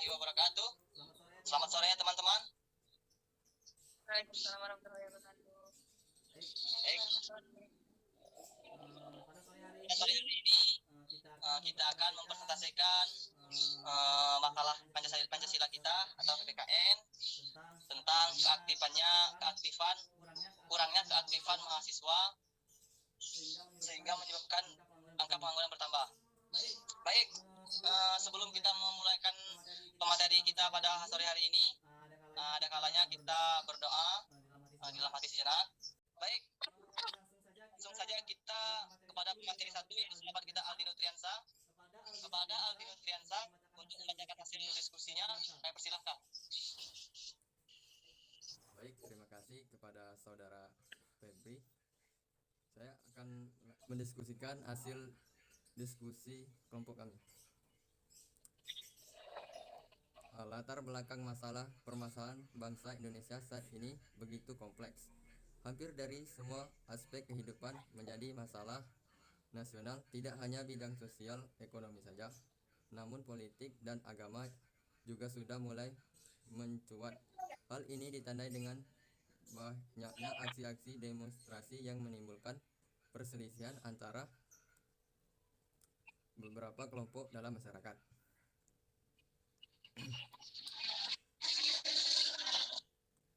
warahmatullahi wabarakatuh. Selamat sore ya teman-teman. Waalaikumsalam warahmatullahi wabarakatuh. Baik, pada sore hari ini kita akan mempresentasikan makalah Pancasila kita atau PPKN tentang kurangnya keaktifan mahasiswa sehingga menyebabkan angka pengangguran bertambah. Baik, sebelum kita memulaikan pemateri kita pada sore hari ini, ada kalanya kita berdoa dalam hati sejenak. Baik, langsung saja kita kepada pemateri satu, yaitu sahabat kita Aldi Nutriansa. Kepada Aldi Nutriansa untuk membacakan hasil diskusinya, saya persilahkan. Baik, terima kasih kepada saudara Febri. Saya akan mendiskusikan hasil diskusi kelompok kami. Latar belakang permasalahan bangsa Indonesia saat ini begitu kompleks. Hampir dari semua aspek kehidupan menjadi masalah nasional, tidak hanya bidang sosial ekonomi saja, namun politik dan agama juga sudah mulai mencuat. Hal ini ditandai dengan banyaknya aksi-aksi demonstrasi yang menimbulkan perselisihan antara beberapa kelompok dalam masyarakat.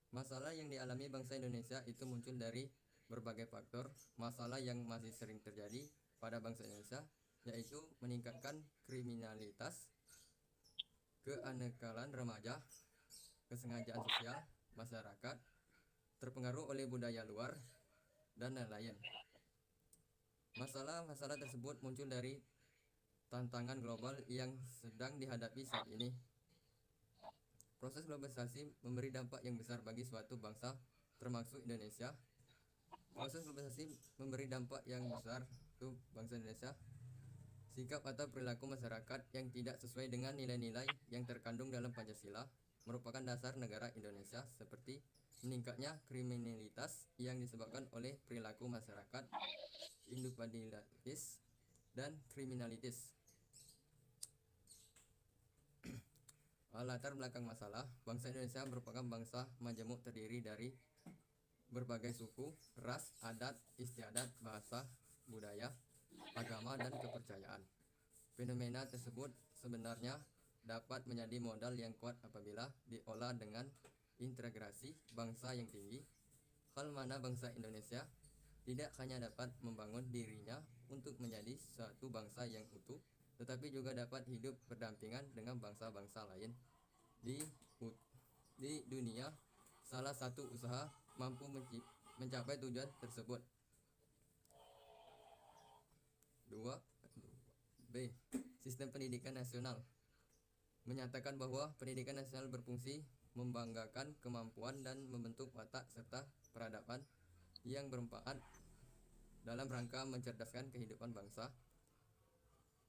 Masalah yang dialami bangsa Indonesia itu muncul dari berbagai faktor. Masalah yang masih sering terjadi pada bangsa Indonesia yaitu meningkatkan kriminalitas, keanekaraan remaja, kesengajaan sosial masyarakat, terpengaruh oleh budaya luar, dan lain-lain. Masalah-masalah tersebut muncul dari tantangan global yang sedang dihadapi saat ini. Proses globalisasi memberi dampak yang besar bagi suatu bangsa, termasuk Indonesia. Proses globalisasi memberi dampak yang besar untuk bangsa Indonesia. Sikap atau perilaku masyarakat yang tidak sesuai dengan nilai-nilai yang terkandung dalam Pancasila merupakan dasar negara Indonesia, seperti meningkatnya kriminalitas yang disebabkan oleh perilaku masyarakat individualis dan kriminalitas. Latar belakang masalah, bangsa Indonesia merupakan bangsa majemuk terdiri dari berbagai suku, ras, adat, istiadat, bahasa, budaya, agama, dan kepercayaan. Fenomena tersebut sebenarnya dapat menjadi modal yang kuat apabila diolah dengan integrasi bangsa yang tinggi, hal mana bangsa Indonesia tidak hanya dapat membangun dirinya untuk menjadi suatu bangsa yang utuh, tetapi juga dapat hidup berdampingan dengan bangsa-bangsa lain di dunia. Salah satu usaha mampu mencapai tujuan tersebut. 2. B. Sistem pendidikan nasional menyatakan bahwa pendidikan nasional berfungsi membanggakan kemampuan dan membentuk watak serta peradaban yang bermanfaat dalam rangka mencerdaskan kehidupan bangsa,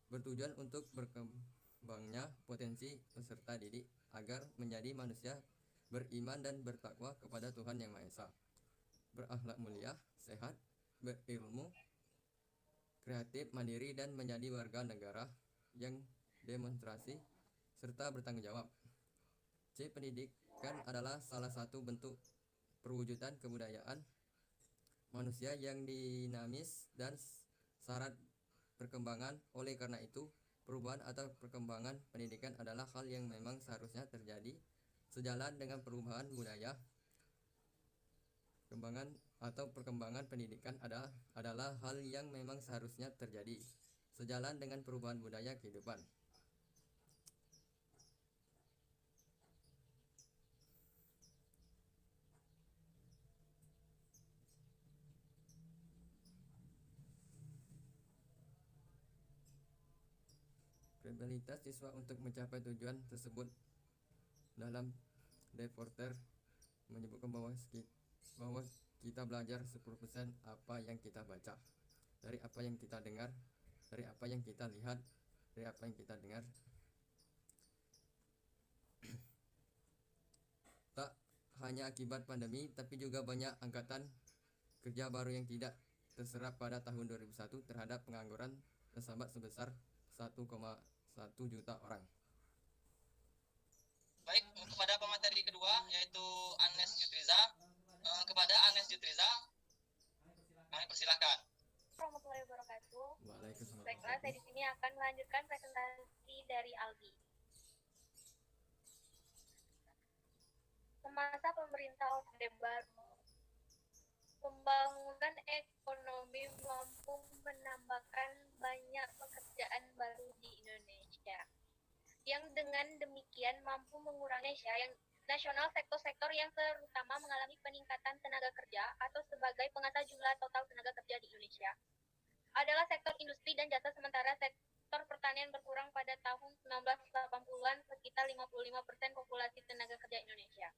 bertujuan untuk berkembangnya potensi peserta didik agar menjadi manusia beriman dan bertakwa kepada Tuhan Yang Maha Esa, berakhlak mulia, sehat, berilmu, kreatif, mandiri, dan menjadi warga negara yang demonstrasi serta bertanggung jawab. C. Pendidikan adalah salah satu bentuk perwujudan kebudayaan manusia yang dinamis dan syarat perkembangan. Oleh karena itu, perubahan atau perkembangan pendidikan adalah hal yang memang seharusnya terjadi. Sejalan dengan perubahan budaya, perkembangan pendidikan adalah hal yang memang seharusnya terjadi. Sejalan dengan perubahan budaya kehidupan. Kapabilitas siswa untuk mencapai tujuan tersebut. Dalam reporter menyebutkan bahwa kita belajar 10% apa yang kita baca, dari apa yang kita dengar, dari apa yang kita lihat, dari apa yang kita dengar. Tak hanya akibat pandemi, tapi juga banyak angkatan kerja baru yang tidak terserap pada tahun 2001 terhadap pengangguran tersambat sebesar 1,1 juta orang. Baik, kepada pemateri kedua yaitu Anes Jutriza. Kepada Anes Jutriza, kami persilakan. Warahmatullahi wabarakatuh. Waalaikumsalam. Baiklah, saya di sini akan melanjutkan presentasi dari Aldi. Semasa pemerintah Orde Baru, pembangunan ekonomi mampu menambahkan banyak pekerjaan baru di Indonesia. Yang dengan demikian mampu mengurangi yang nasional sektor-sektor yang terutama mengalami peningkatan tenaga kerja atau sebagai pengasah jumlah total tenaga kerja di Indonesia adalah sektor industri dan jasa, sementara sektor pertanian berkurang pada tahun 1980-an sekitar 55% populasi tenaga kerja Indonesia.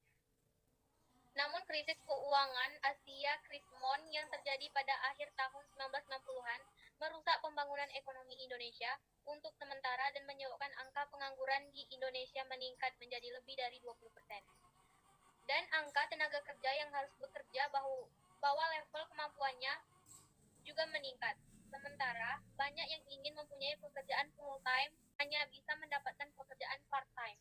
Namun krisis keuangan Asia Krismon yang terjadi pada akhir tahun 1960-an merusak pembangunan ekonomi Indonesia untuk sementara dan menyebabkan angka pengangguran di Indonesia meningkat menjadi lebih dari 20%. Dan angka tenaga kerja yang harus bekerja bahwa level kemampuannya juga meningkat. Sementara banyak yang ingin mempunyai pekerjaan full time hanya bisa mendapatkan pekerjaan part time.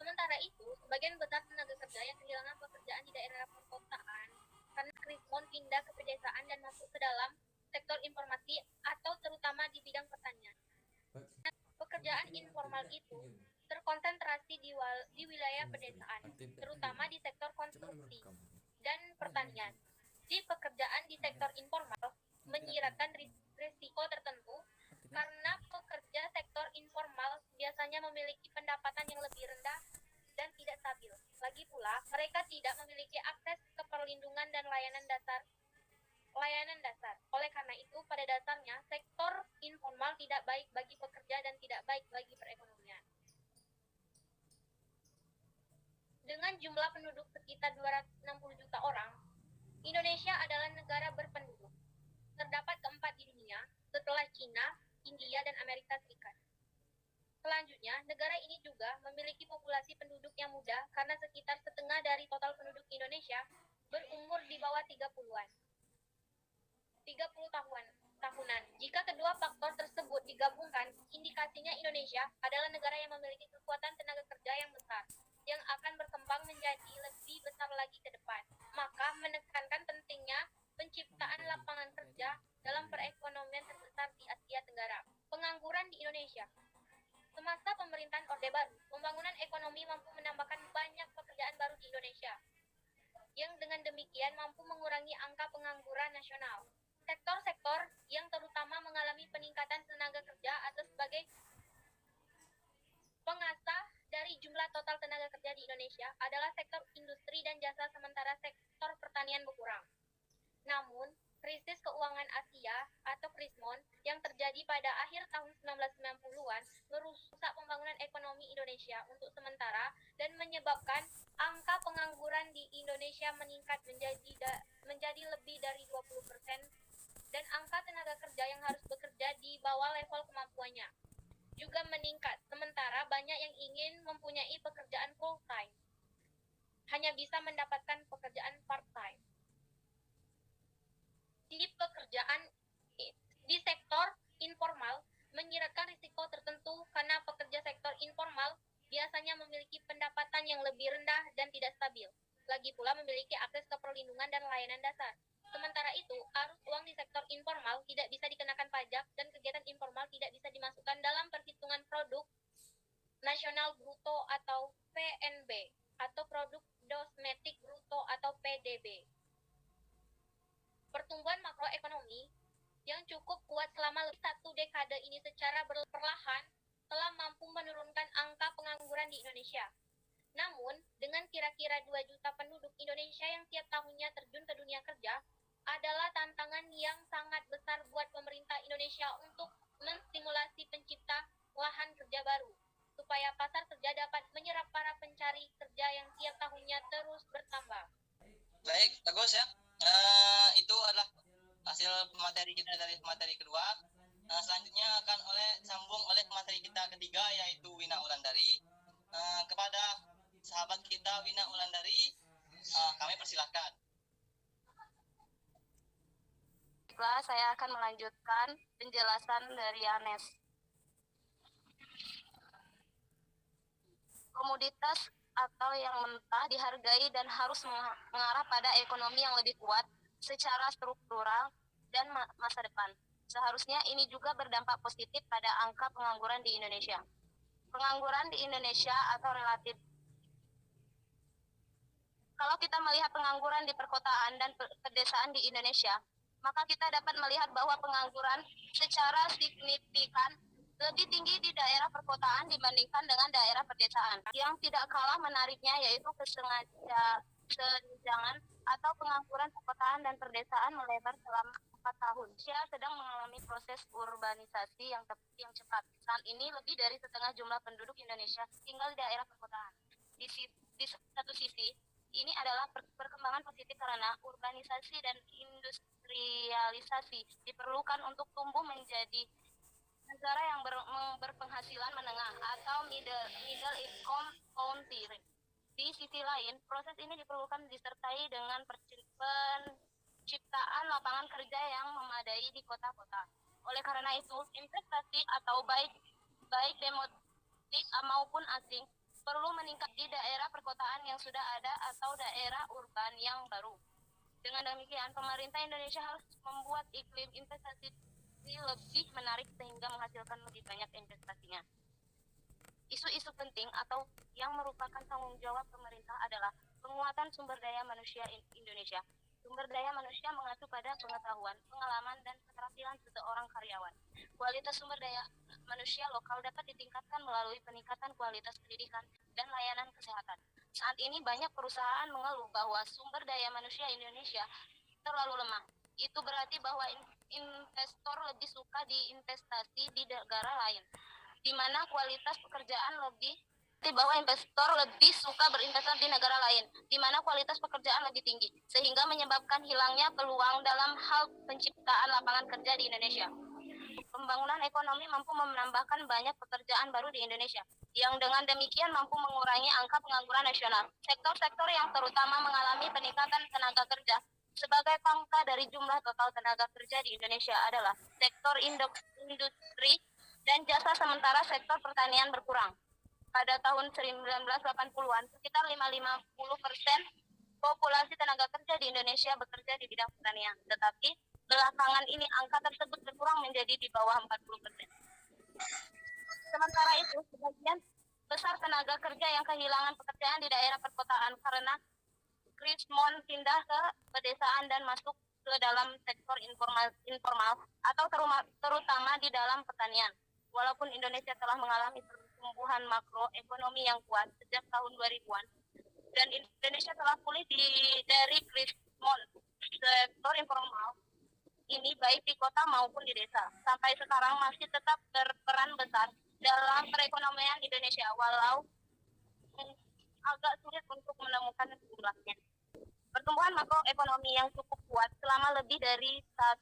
Sementara itu, sebagian besar tenaga kerja yang kehilangan pekerjaan di daerah perkotaan karena Krismon pindah ke pedesaan dan masuk ke dalam sektor informasi atau terutama di bidang pertanian. Pekerjaan informal itu terkonsentrasi di wilayah pedesaan, terutama di sektor konstruksi dan pertanian. Di pekerjaan di sektor informal menyiratkan risiko tertentu karena pekerja sektor informal biasanya memiliki pendapatan yang lebih rendah dan tidak stabil. Lagi pula, mereka tidak memiliki akses ke perlindungan dan layanan dasar. Oleh karena itu, pada dasarnya, sektor informal tidak baik bagi pekerja dan tidak baik bagi perekonomian. Dengan jumlah penduduk sekitar 260 juta orang, Indonesia adalah negara berpenduduk terdapat keempat di dunia setelah Cina, India, dan Amerika Serikat. Selanjutnya, negara ini juga memiliki populasi penduduk yang muda karena sekitar setengah dari total penduduk Indonesia berumur di bawah 30 tahunan. Jika kedua faktor tersebut digabungkan, indikasinya Indonesia adalah negara yang memiliki kekuatan tenaga kerja yang besar, yang akan berkembang menjadi lebih besar lagi ke depan. Maka menekankan pentingnya penciptaan lapangan kerja dalam perekonomian terbesar di Asia Tenggara. Pengangguran di Indonesia. Semasa pemerintahan Orde Baru, pembangunan ekonomi mampu menambahkan banyak pekerjaan baru di Indonesia, yang dengan demikian mampu mengurangi angka pengangguran nasional. Sektor-sektor yang terutama mengalami peningkatan tenaga kerja atau sebagai pengasah dari jumlah total tenaga kerja di Indonesia adalah sektor industri dan jasa, sementara sektor pertanian berkurang. Namun, krisis keuangan Asia atau Krismon yang terjadi pada akhir tahun 1990-an merusak pembangunan ekonomi Indonesia untuk sementara dan menyebabkan angka pengangguran di Indonesia meningkat menjadi lebih dari 20% dan angka tenaga kerja yang harus bekerja di bawah level kemampuannya juga meningkat. Sementara banyak yang ingin mempunyai pekerjaan full time hanya bisa mendapatkan pekerjaan part time. Di sektor informal menyiratkan risiko tertentu karena pekerja sektor informal biasanya memiliki pendapatan yang lebih rendah dan tidak stabil. Lagi pula memiliki akses ke perlindungan dan layanan dasar. Sementara itu, arus uang di sektor informal tidak bisa dikenakan pajak dan kegiatan informal tidak bisa dimasukkan dalam perhitungan produk nasional bruto atau PNB atau produk domestik bruto atau PDB. Pertumbuhan makroekonomi yang cukup kuat selama lebih satu dekade ini secara perlahan telah mampu menurunkan angka pengangguran di Indonesia. Namun, dengan kira-kira 2 juta penduduk Indonesia yang tiap tahunnya terjun ke dunia kerja, adalah tantangan yang sangat besar buat pemerintah Indonesia untuk menstimulasi pencipta lahan kerja baru, supaya pasar kerja dapat menyerap para pencari kerja yang tiap tahunnya terus bertambah. Baik, bagus ya. Itu adalah hasil materi kita dari materi kedua. Selanjutnya akan sambung oleh materi kita ketiga, yaitu Wina Wulandari. Kepada sahabat kita Wina Wulandari, kami persilahkan. Baiklah, saya akan melanjutkan penjelasan dari Anes. komoditas atau yang mentah dihargai dan harus mengarah pada ekonomi yang lebih kuat secara struktural dan masa depan. Seharusnya ini juga berdampak positif pada angka pengangguran di Indonesia. Pengangguran di Indonesia atau relatif. Kalau kita melihat pengangguran di perkotaan dan pedesaan di Indonesia, maka kita dapat melihat bahwa pengangguran secara signifikan lebih tinggi di daerah perkotaan dibandingkan dengan daerah pedesaan. Yang tidak kalah menariknya yaitu kesenjangan atau pengangguran perkotaan dan pedesaan melebar selama 4 tahun. Indonesia sedang mengalami proses urbanisasi yang cepat. Saat ini lebih dari setengah jumlah penduduk Indonesia tinggal di daerah perkotaan. Di satu sisi, ini adalah perkembangan positif karena urbanisasi dan industrialisasi diperlukan untuk tumbuh menjadi negara yang berpenghasilan menengah atau middle income country. Di sisi lain, proses ini diperlukan disertai dengan penciptaan lapangan kerja yang memadai di kota-kota. Oleh karena itu, investasi atau baik domestik maupun asing perlu meningkat di daerah perkotaan yang sudah ada atau daerah urban yang baru. Dengan demikian, pemerintah Indonesia harus membuat iklim investasi lebih menarik sehingga menghasilkan lebih banyak investasinya. Isu-isu penting atau yang merupakan tanggung jawab pemerintah adalah penguatan sumber daya manusia Indonesia. Sumber daya manusia mengacu pada pengetahuan, pengalaman, dan keterampilan seseorang karyawan. Kualitas sumber daya manusia lokal dapat ditingkatkan melalui peningkatan kualitas pendidikan dan layanan kesehatan. Saat ini banyak perusahaan mengeluh bahwa sumber daya manusia Indonesia terlalu lemah. Itu berarti bahwa investor lebih suka diinvestasi di negara lain, di mana kualitas pekerjaan lebih berinvestasi di negara lain, di mana kualitas pekerjaan lebih tinggi, sehingga menyebabkan hilangnya peluang dalam hal penciptaan lapangan kerja di Indonesia. Pembangunan ekonomi mampu menambahkan banyak pekerjaan baru di Indonesia, yang dengan demikian mampu mengurangi angka pengangguran nasional. Sektor-sektor yang terutama mengalami peningkatan tenaga kerja sebagai pangkal dari jumlah total tenaga kerja di Indonesia adalah sektor industri dan jasa, sementara sektor pertanian berkurang. Pada tahun 1980-an, sekitar 50% populasi tenaga kerja di Indonesia bekerja di bidang pertanian, tetapi belakangan ini angka tersebut berkurang menjadi di bawah 40%. Sementara itu, sebagian besar tenaga kerja yang kehilangan pekerjaan di daerah perkotaan karena Krismon pindah ke pedesaan dan masuk ke dalam sektor informal atau terutama di dalam pertanian. Walaupun Indonesia telah mengalami pertumbuhan makroekonomi yang kuat sejak tahun 2000-an dan Indonesia telah pulih dari Krismon, sektor informal ini baik di kota maupun di desa sampai sekarang masih tetap berperan besar dalam perekonomian Indonesia, walau agak sulit untuk menemukan jumlahnya. Pertumbuhan makroekonomi yang cukup kuat selama lebih dari 1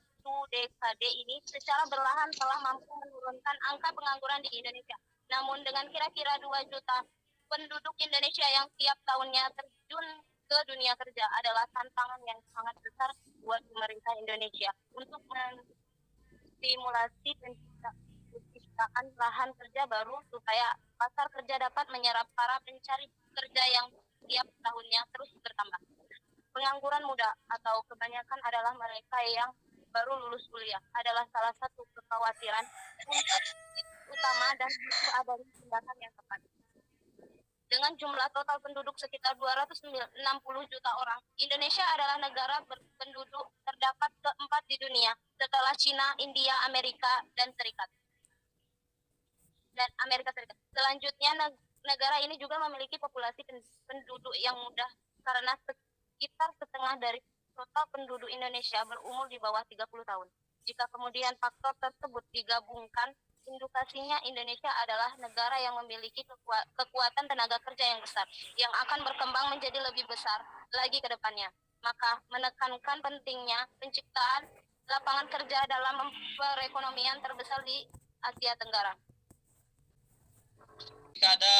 dekade ini secara berlahan telah mampu menurunkan angka pengangguran di Indonesia. Namun dengan kira-kira 2 juta penduduk Indonesia yang tiap tahunnya terjun ke dunia kerja adalah tantangan yang sangat besar buat pemerintah Indonesia untuk menstimulasi penciptaan lahan kerja baru supaya pasar kerja dapat menyerap para pencari kerja yang tiap tahunnya terus bertambah. Pengangguran muda atau kebanyakan adalah mereka yang baru lulus kuliah adalah salah satu kekhawatiran utama dan butuh adanya tindakan yang tepat. Dengan jumlah total penduduk sekitar 260 juta orang, Indonesia adalah negara berpenduduk terdapat keempat di dunia setelah Cina, India, Amerika Serikat. Selanjutnya, negara ini juga memiliki populasi penduduk yang muda karena sekitar setengah dari total penduduk Indonesia berumur di bawah 30 tahun. Jika kemudian faktor tersebut digabungkan, indikasinya Indonesia adalah negara yang memiliki kekuatan tenaga kerja yang besar, yang akan berkembang menjadi lebih besar lagi ke depannya. Maka menekankan pentingnya penciptaan lapangan kerja dalam perekonomian terbesar di Asia Tenggara. Jika ada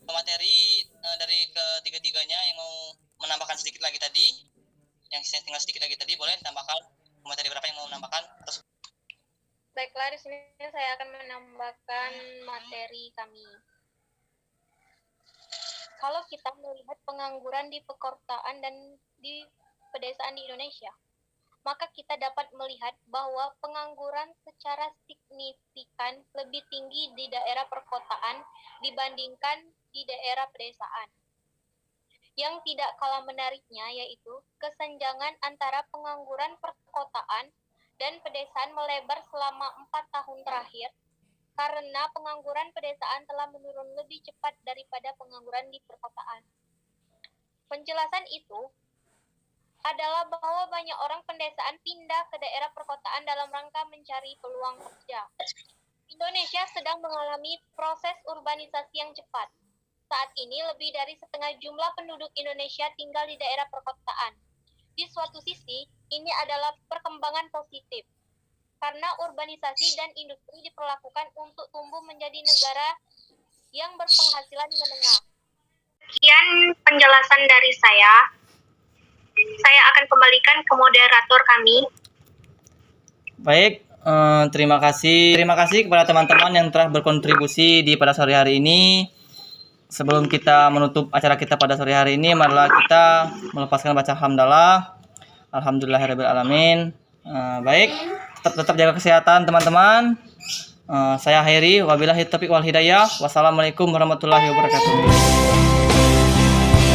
pemateri dari ketiga-tiganya yang mau menambahkan sedikit lagi tadi, yang tinggal sedikit lagi tadi, boleh tambahkan pemateri berapa yang mau menambahkan? Baiklah, di sini saya akan menambahkan materi kami. kalau kita melihat pengangguran di perkotaan dan di pedesaan di Indonesia, maka kita dapat melihat bahwa pengangguran secara signifikan lebih tinggi di daerah perkotaan dibandingkan di daerah pedesaan. Yang tidak kalah menariknya yaitu kesenjangan antara pengangguran perkotaan dan pedesaan melebar selama 4 tahun terakhir, karena pengangguran pedesaan telah menurun lebih cepat daripada pengangguran di perkotaan. Penjelasan itu adalah bahwa banyak orang pedesaan pindah ke daerah perkotaan dalam rangka mencari peluang kerja. Indonesia sedang mengalami proses urbanisasi yang cepat. Saat ini lebih dari setengah jumlah penduduk Indonesia tinggal di daerah perkotaan. Di suatu sisi, ini adalah perkembangan positif, karena urbanisasi dan industri diperlakukan untuk tumbuh menjadi negara yang berpenghasilan menengah. Sekian penjelasan dari saya. Saya akan kembalikan ke moderator kami. Baik, terima kasih. Terima kasih kepada teman-teman yang telah berkontribusi di pada sore hari ini. Sebelum kita menutup acara kita pada sore hari ini, marilah kita melepaskan baca hamdalah. Alhamdulillahirrahmanirrahim. Baik, tetap jaga kesehatan teman-teman. Saya Heri, wabillahi taufiq wal hidayah. Wassalamualaikum warahmatullahi wabarakatuh.